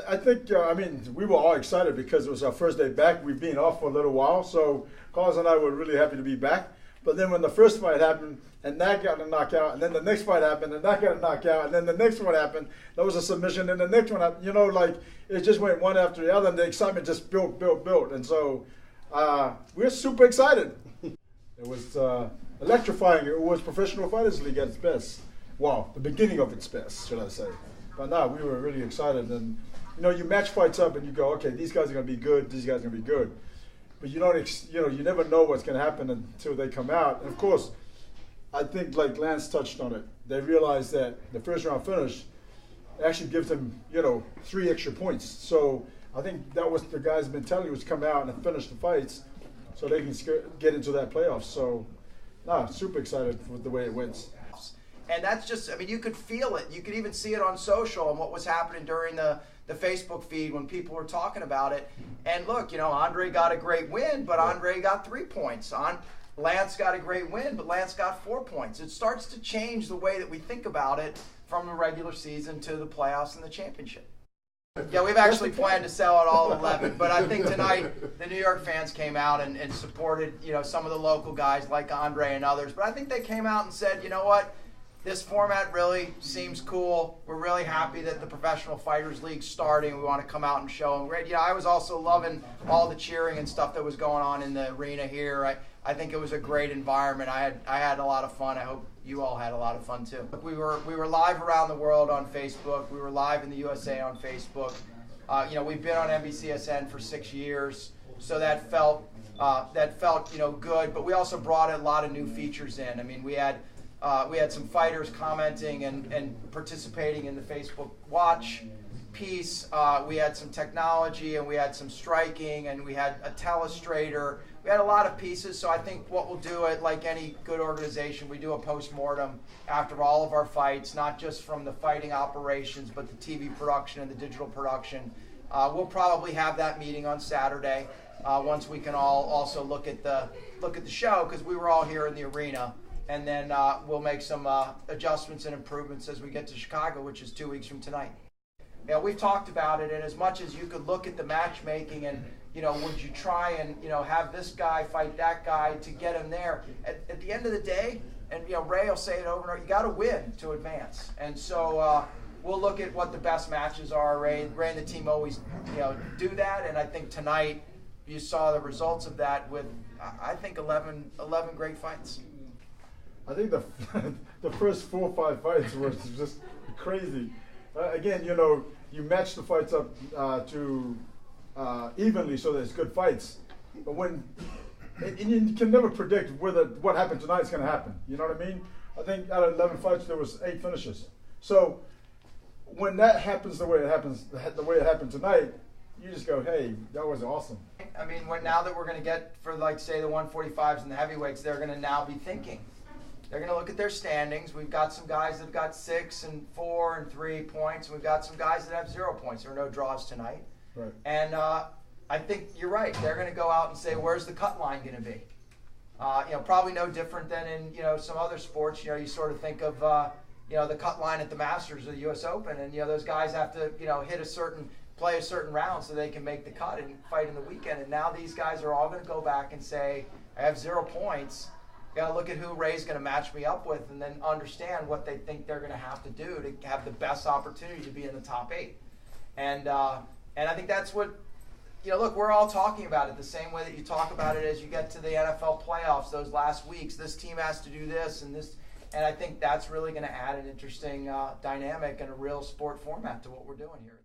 I think, I mean, we were all excited because it was our first day back. We've been off for a little while, so Carlos and I were really happy to be back. But then when the first fight happened, and that got a knockout, and then the next fight happened, and that got a knockout, and then the next one happened, there was a submission, and the next one happened, you know, like, it just went one after the other, and the excitement just built. And so we're super excited. It was electrifying. It was Professional Fighters League at its best. Well, the beginning of its best, should I say. But no, we were really excited. And, you know, you match fights up and you go, okay, these guys are going to be good, these guys are going to be good. But you don't, you never know what's going to happen until they come out. And of course, I think like Lance touched on it, they realized that the first round finish actually gives them, 3 extra points. So I think that was the guys' mentality, was come out and finish the fights so they can get into that playoffs. So, no, super excited for the way it went. And that's just, I mean, you could feel it. You could even see it on social and what was happening during the Facebook feed when people were talking about it. And look, Andre got a great win, but Andre got 3 points. Lance got a great win, but Lance got 4 points. It starts to change the way that we think about it from the regular season to the playoffs and the championship. Yeah, we've actually planned to sell out all 11, but I think tonight the New York fans came out and supported, some of the local guys like Andre and others. But I think they came out and said, you know what? This format really seems cool. We're really happy that the Professional Fighters League starting. We want to come out and show them. I was also loving all the cheering and stuff that was going on in the arena here. I think it was a great environment. I had a lot of fun. I hope you all had a lot of fun too. We were live around the world on Facebook. We were live in the USA on Facebook. We've been on NBCSN for 6 years, so that felt good. But we also brought a lot of new features in. I mean, we had some fighters commenting and participating in the Facebook Watch piece. We had some technology, and we had some striking, and we had a telestrator. We had a lot of pieces, so I think what we'll do, like any good organization, we do a post-mortem after all of our fights, not just from the fighting operations, but the TV production and the digital production. We'll probably have that meeting on Saturday once we can all also look at the show, because we were all here in the arena. And then we'll make some adjustments and improvements as we get to Chicago, which is 2 weeks from tonight. We've talked about it, and as much as you could look at the matchmaking and, would you try and, have this guy fight that guy to get him there? At the end of the day, and, Ray will say it over and over, you got to win to advance. And so we'll look at what the best matches are. Ray and the team always, do that, and I think tonight you saw the results of that with, I think, 11 great fights. I think the first 4 or 5 fights were just crazy. Again, you match the fights up to evenly so there's good fights. But and you can never predict what happened tonight is going to happen. You know what I mean? I think out of 11 fights there was 8 finishes. So when that happens the way it happened tonight, you just go, hey, that was awesome. I mean, now that we're going to get for, like, say, the 145s and the heavyweights, they're going to now be thinking. They're going to look at their standings. We've got some guys that have got 6 and 4 and 3 points. And we've got some guys that have 0 points. There are no draws tonight. Right. And I think you're right. They're going to go out and say, where's the cut line going to be? Probably no different than in, some other sports. You sort of think of, the cut line at the Masters or the U.S. Open. And, those guys have to, play a certain round so they can make the cut and fight in the weekend. And now these guys are all going to go back and say, I have 0 points. Got to look at who Ray's going to match me up with, and then understand what they think they're going to have to do to have the best opportunity to be in the top 8. And I think that's what, look, we're all talking about it the same way that you talk about it as you get to the NFL playoffs those last weeks. This team has to do this and this, and I think that's really going to add an interesting dynamic and a real sport format to what we're doing here.